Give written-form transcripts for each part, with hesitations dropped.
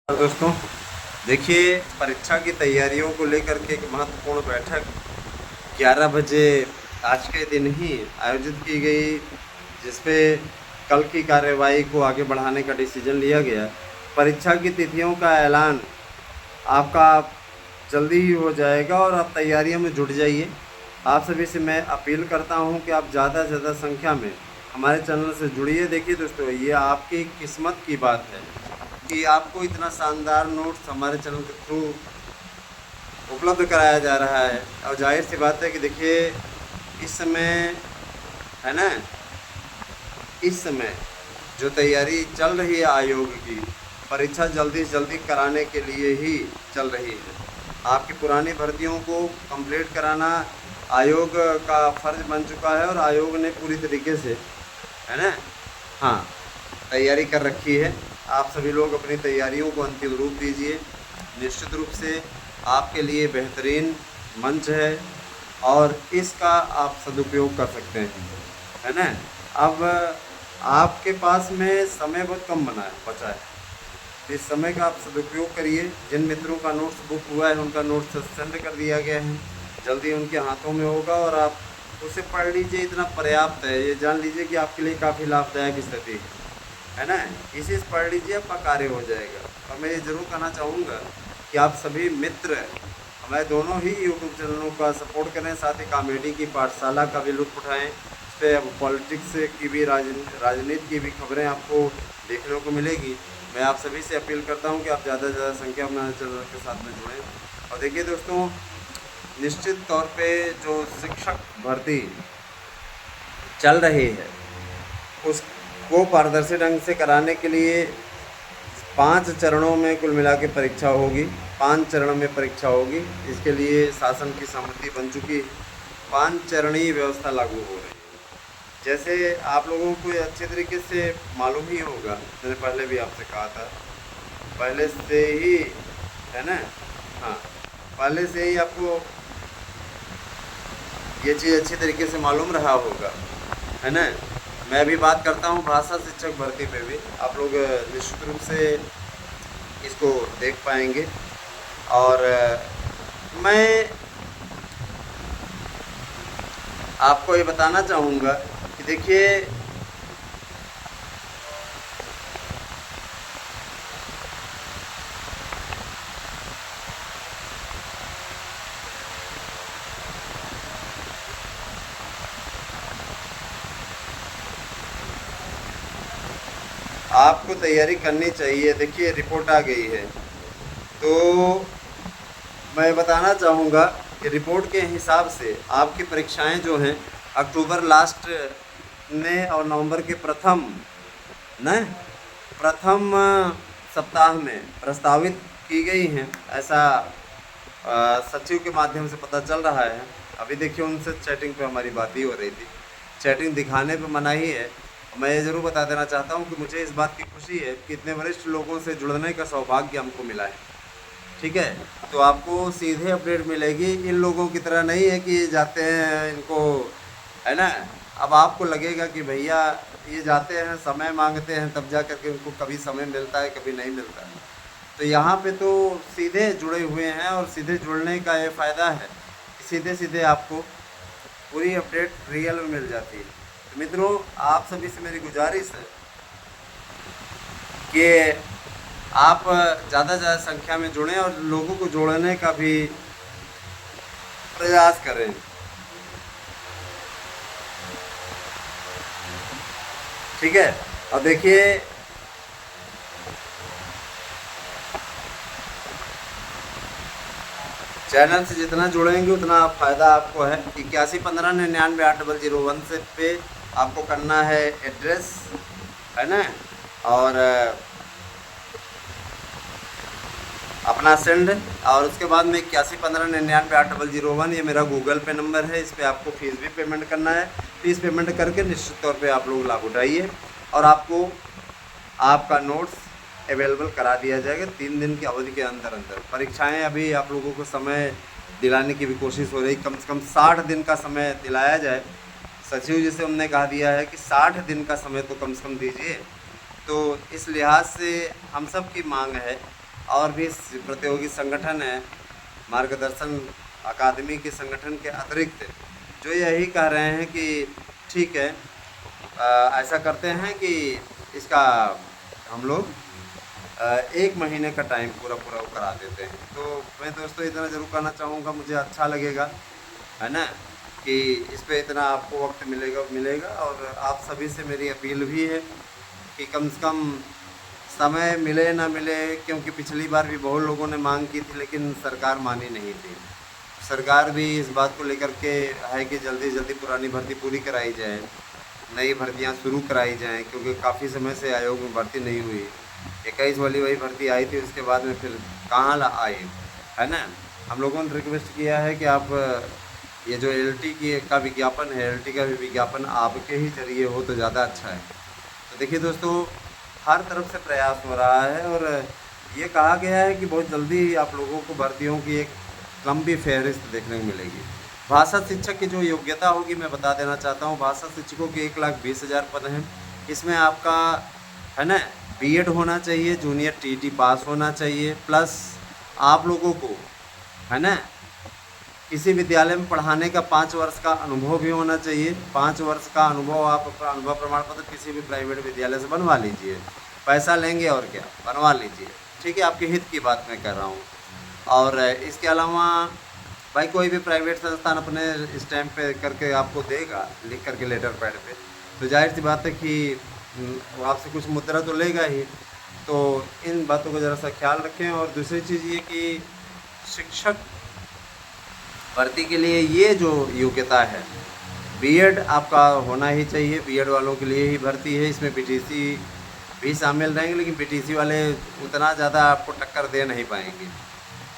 दोस्तों, देखिए परीक्षा की तैयारियों को लेकर के एक महत्वपूर्ण बैठक 11 बजे आज के दिन ही आयोजित की गई, जिसपे कल की कार्यवाही को आगे बढ़ाने का डिसीजन लिया गया। परीक्षा की तिथियों का ऐलान आपका जल्दी ही हो जाएगा और आप तैयारियों में जुट जाइए। आप सभी से मैं अपील करता हूं कि आप ज़्यादा से ज़्यादा संख्या में हमारे चैनल से जुड़िए। देखिए दोस्तों, ये आपकी किस्मत की बात है कि आपको इतना शानदार नोट्स हमारे चैनल के थ्रू उपलब्ध कराया जा रहा है। और जाहिर सी बात है कि देखिए इस समय है ना, इस समय जो तैयारी चल रही है आयोग की, परीक्षा जल्दी से जल्दी कराने के लिए ही चल रही है। आपकी पुरानी भर्तियों को कंप्लीट कराना आयोग का फ़र्ज बन चुका है और आयोग ने पूरी तरीके से, है ना, हाँ, तैयारी कर रखी है। आप सभी लोग अपनी तैयारियों को अंतिम रूप दीजिए। निश्चित रूप से आपके लिए बेहतरीन मंच है और इसका आप सदुपयोग कर सकते हैं, है ना। अब आपके पास में समय बहुत कम बचा है। इस समय का आप सदुपयोग करिए। जिन मित्रों का नोट्स बुक हुआ है उनका नोट्स सेंड कर दिया गया है, जल्दी उनके हाथों में होगा और आप उसे पढ़ लीजिए। इतना पर्याप्त है, ये जान लीजिए कि आपके लिए काफ़ी लाभदायक स्थिति है ना। इसे पढ़ लीजिए, आपका कार्य हो जाएगा। और मैं ये ज़रूर कहना चाहूँगा कि आप सभी मित्र हमारे दोनों ही यूट्यूब चैनलों का सपोर्ट करें, साथ ही कॉमेडी की पाठशाला का भी लुत्फ़ उठाएँ। इस पर अब पॉलिटिक्स की भी राजनीति की भी खबरें आपको देखने को मिलेगी। मैं आप सभी से अपील करता हूँ कि आप ज़्यादा से ज़्यादा संख्या में चैनल के साथ में जुड़ें। और देखिए दोस्तों, निश्चित तौर पे जो शिक्षक भर्ती चल रही है उसको पारदर्शी ढंग से कराने के लिए 5 चरणों में कुल मिला के परीक्षा होगी। 5 चरणों में परीक्षा होगी। इसके लिए शासन की सहमति बन चुकी है। 5 चरणीय व्यवस्था लागू हो रही है। जैसे आप लोगों को ये अच्छे तरीके से मालूम ही होगा, मैंने पहले भी आपसे कहा था, पहले से ही, है ना, हाँ, पहले से ही आपको ये चीज़ अच्छी तरीके से मालूम रहा होगा, है ना। मैं अभी बात करता हूँ भाषा शिक्षक भर्ती पे भी, आप लोग निश्चित रूप से इसको देख पाएंगे। और मैं आपको ये बताना चाहूँगा कि देखिए आपको तैयारी करनी चाहिए। देखिए रिपोर्ट आ गई है, तो मैं बताना चाहूँगा कि रिपोर्ट के हिसाब से आपकी परीक्षाएं जो हैं अक्टूबर लास्ट में और नवंबर के प्रथम सप्ताह में प्रस्तावित की गई हैं, ऐसा सचिव के माध्यम से पता चल रहा है। अभी देखिए उनसे चैटिंग पे हमारी बात ही हो रही थी। चैटिंग दिखाने पे मनाही है। मैं ये ज़रूर बता देना चाहता हूँ कि मुझे इस बात की खुशी है कि इतने वरिष्ठ लोगों से जुड़ने का सौभाग्य हमको मिला है। ठीक है, तो आपको सीधे अपडेट मिलेगी। इन लोगों की तरह नहीं है कि ये जाते हैं इनको, है ना। अब आपको लगेगा कि भैया ये जाते हैं, समय मांगते हैं, तब जा करके उनको कभी समय मिलता है, कभी नहीं मिलता है। तो यहाँ पे तो सीधे जुड़े हुए हैं और सीधे जुड़ने का ये फ़ायदा है कि सीधे सीधे आपको पूरी अपडेट रियल में मिल जाती है। तो मित्रों, आप सभी से मेरी गुजारिश है कि आप ज़्यादा से ज़्यादा संख्या में जुड़ें और लोगों को जोड़ने का भी प्रयास करें। ठीक है, और देखिए चैनल से जितना जुड़ेंगे उतना फ़ायदा आपको है। 8115998001 से पे आपको करना है एड्रेस, है ना, और अपना सेंड, और उसके बाद में 8115998001 ये मेरा गूगल पे नंबर है। इस पर आपको फ़ीस भी पेमेंट करना है। फ़ीस पेमेंट करके निश्चित तौर पे आप लोग लाभ उठाइए और आपको आपका नोट्स अवेलेबल करा दिया जाएगा 3 दिन की अवधि के अंदर अंदर। परीक्षाएं अभी आप लोगों को समय दिलाने की भी कोशिश हो रही, कम से कम 60 दिन का समय दिलाया जाए। सचिव जी से हमने कहा दिया है कि 60 दिन का समय तो कम से कम दीजिए। तो इस लिहाज से हम सब की मांग है और भी प्रतियोगी संगठन है, मार्गदर्शन अकादमी के संगठन के अतिरिक्त, जो यही कह रहे हैं कि ठीक है, ऐसा करते हैं कि इसका हम लोग 1 महीने का टाइम पूरा वो करा देते हैं। तो मैं दोस्तों इतना ज़रूर कहना चाहूँगा, मुझे अच्छा लगेगा, है ना, कि इस पे इतना आपको वक्त मिलेगा। और आप सभी से मेरी अपील भी है कि कम से कम समय मिले ना मिले, क्योंकि पिछली बार भी बहुत लोगों ने मांग की थी लेकिन सरकार मानी नहीं थी। सरकार भी इस बात को लेकर के है कि जल्दी जल्दी पुरानी भर्ती पूरी कराई जाए, नई भर्तियां शुरू कराई जाएं, क्योंकि काफ़ी समय से आयोग में भर्ती नहीं हुई। 21 वाली वही भर्ती आई थी, उसके बाद में फिर कहाँ आई, है ना। हम लोगों ने रिक्वेस्ट किया है कि आप ये जो एलटी की का विज्ञापन है, एलटी का भी विज्ञापन आपके ही जरिए हो तो ज़्यादा अच्छा है। तो देखिए दोस्तों, हर तरफ से प्रयास हो रहा है और ये कहा गया है कि बहुत जल्दी आप लोगों को भर्तियों की एक लंबी फहरिस्त देखने को मिलेगी। भाषा शिक्षक की जो योग्यता होगी मैं बता देना चाहता हूँ। भाषा शिक्षकों के 1,20,000 पद हैं। इसमें आपका, है ना, बीएड होना चाहिए, जूनियर टीटी पास होना चाहिए, प्लस आप लोगों को, है ना, किसी विद्यालय में पढ़ाने का 5 वर्ष का अनुभव भी होना चाहिए। 5 वर्ष का अनुभव आप अपना अनुभव प्रमाण पत्र किसी भी प्राइवेट विद्यालय से बनवा लीजिए, पैसा लेंगे और क्या, बनवा लीजिए, ठीक है, आपके हित की बात मैं कर रहा हूँ। और इसके अलावा भाई कोई भी प्राइवेट संस्थान अपने स्टैम्प पे करके आपको देगा, लिख करके लेटर पैड पे, तो जाहिर सी बात है कि वो आपसे कुछ मुद्रा तो लेगा ही। तो इन बातों को ज़रा सा ख्याल रखें। और दूसरी चीज़ ये कि शिक्षक भर्ती के लिए ये जो योग्यता है, बीएड आपका होना ही चाहिए। बीएड वालों के लिए ही भर्ती है, इसमें पीटीसी भी शामिल रहेंगे, लेकिन पीटीसी वाले उतना ज़्यादा आपको टक्कर दे नहीं पाएंगे,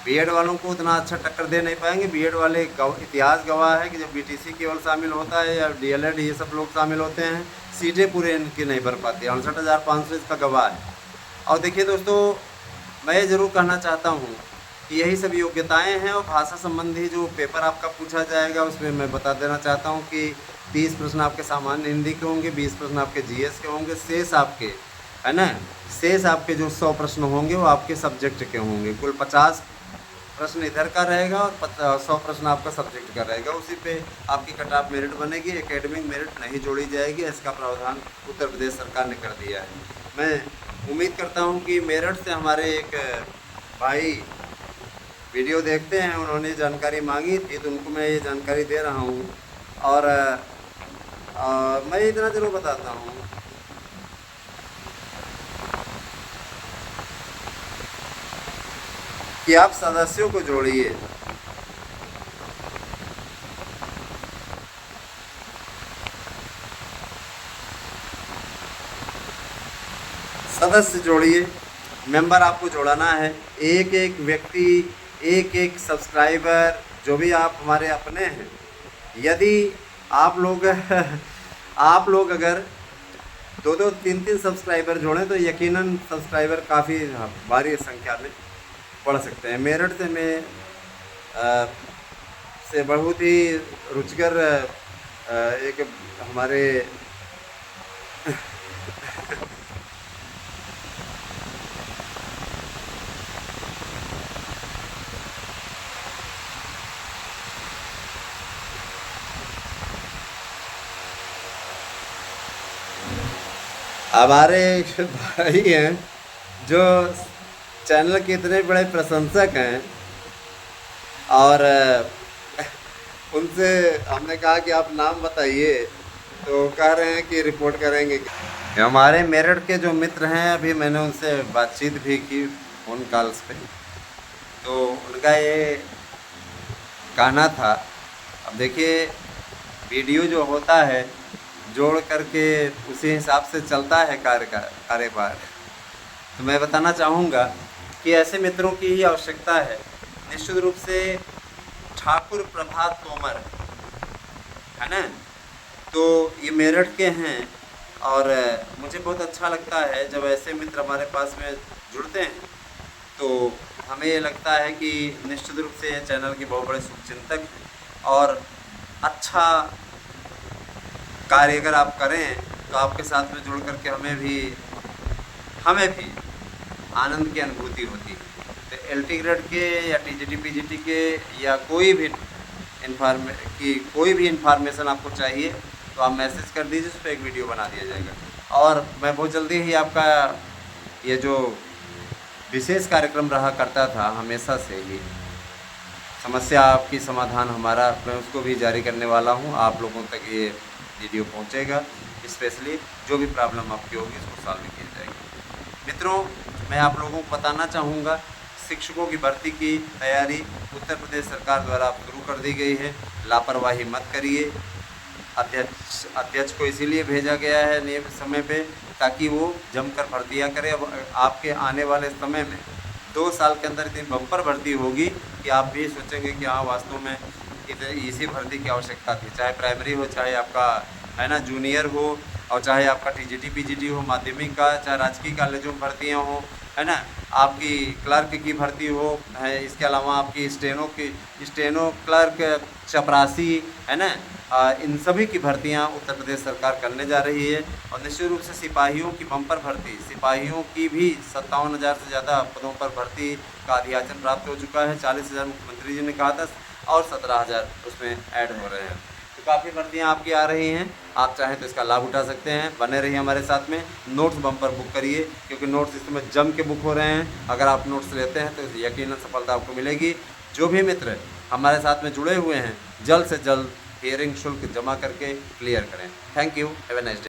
बीएड वालों को उतना अच्छा टक्कर दे नहीं पाएंगे। बीएड वाले इतिहास गवाह है कि जब बीटीसी केवल शामिल होता है या डीएलएड ये सब लोग शामिल होते हैं, सीटें पूरे इनकी नहीं भर पाती। 59,500 इसका गवाह है। और देखिए दोस्तों, मैं ज़रूर कहना चाहता हूँ कि यही सब योग्यताएं हैं। और भाषा संबंधी जो पेपर आपका पूछा जाएगा उसमें मैं बता देना चाहता हूँ कि 30 प्रश्न आपके सामान्य हिंदी के होंगे, 20 प्रश्न आपके जीएस के होंगे, शेष आपके, है ना, शेष आपके जो 100 प्रश्न होंगे वो आपके सब्जेक्ट के होंगे। कुल 50 प्रश्न इधर का रहेगा और 100 प्रश्न आपका सब्जेक्ट का रहेगा। उसी पे आपकी कट ऑफ मेरिट बनेगी, एकेडमिक मेरिट नहीं जोड़ी जाएगी। इसका प्रावधान उत्तर प्रदेश सरकार ने कर दिया है। मैं उम्मीद करता हूँ कि मेरठ से हमारे एक भाई वीडियो देखते हैं, उन्होंने जानकारी मांगी थी तो उनको मैं ये जानकारी दे रहा हूँ। और मैं इतना ज़रूर बताता हूँ कि आप सदस्यों को जोड़िए। सदस्य जोड़िए, मेंबर आपको जोड़ाना है। एक एक व्यक्ति, एक एक सब्सक्राइबर, जो भी आप हमारे अपने हैं, यदि आप लोग आप लोग अगर 2-2, 3-3 सब्सक्राइबर जोड़ें तो यकीनन सब्सक्राइबर काफ़ी भारी संख्या में बढ़ सकते हैं। मेरठ से मैं से बहुत ही रुचिकर एक हमारे हमारे एक भाई हैं जो चैनल के इतने बड़े प्रशंसक हैं, और उनसे हमने कहा कि आप नाम बताइए, तो कह रहे हैं कि रिपोर्ट करेंगे। हमारे मेरठ के जो मित्र हैं, अभी मैंने उनसे बातचीत भी की फ़ोन कॉल्स पे, तो उनका ये कहना था। अब देखिए, वीडियो जो होता है जोड़ करके उसी हिसाब से चलता है कार्यभार। तो मैं बताना चाहूँगा कि ऐसे मित्रों की ही आवश्यकता है। निश्चित रूप से ठाकुर प्रभात तोमर, है ना, तो ये मेरठ के हैं और मुझे बहुत अच्छा लगता है जब ऐसे मित्र हमारे पास में जुड़ते हैं। तो हमें ये लगता है कि निश्चित रूप से ये चैनल के बहुत बड़े शुभचिंतक हैं, और अच्छा कार्य अगर आप करें तो आपके साथ में जुड़ करके हमें भी आनंद की अनुभूति होती है। LT ग्रेड के या TGT PGT के या कोई भी इंफॉर्मेशन आपको चाहिए तो आप मैसेज कर दीजिए, उस पर एक वीडियो बना दिया जाएगा। और मैं बहुत जल्दी ही आपका ये जो विशेष कार्यक्रम रहा करता था हमेशा से ही, समस्या आपकी समाधान हमारा, मैं उसको भी जारी करने वाला हूँ। आप लोगों तक ये वीडियो पहुँचेगा, स्पेशली जो भी प्रॉब्लम आपकी होगी इसको सॉल्व किया जाएगा। मित्रों, मैं आप लोगों को बताना चाहूँगा, शिक्षकों की भर्ती की तैयारी उत्तर प्रदेश सरकार द्वारा अब शुरू कर दी गई है। लापरवाही मत करिए। अध्यक्ष को इसीलिए भेजा गया है नियमित समय पे, ताकि वो जमकर भर्तियाँ करे। अब आपके आने वाले समय में 2 साल के अंदर इतनी बम्पर भर्ती होगी कि आप भी सोचेंगे कि हाँ, वास्तव में इसी भर्ती की आवश्यकता थी। चाहे प्राइमरी हो, चाहे आपका है ना जूनियर हो, और चाहे आपका TGT PGT हो माध्यमिक का, चाहे राजकीय कॉलेजों में भर्तियाँ हो, है ना, आपकी क्लर्क की भर्ती हो है, इसके अलावा आपकी स्टेनो क्लर्क, चपरासी, है ना, इन सभी की भर्तियां उत्तर प्रदेश सरकार करने जा रही है। और निश्चित रूप से सिपाहियों की बम्पर भर्ती, सिपाहियों की भी 57,000 से ज़्यादा पदों पर भर्ती का अधियाचन प्राप्त हो चुका है। 40,000 मुख्यमंत्री जी ने कहा था और 17,000 उसमें ऐड हो रहे हैं। तो काफ़ी भर्तियां आपकी आ रही हैं। आप चाहें तो इसका लाभ उठा सकते हैं। बने रहिए हमारे साथ में। नोट्स बम्पर बुक करिए, क्योंकि नोट्स इस समय जम के बुक हो रहे हैं। अगर आप नोट्स लेते हैं तो यकीनन सफलता आपको मिलेगी। जो भी मित्र हमारे साथ में जुड़े हुए हैं, जल्द से जल्द हियरिंग शुल्क जमा करके क्लियर करें। Thank you. Have a nice day.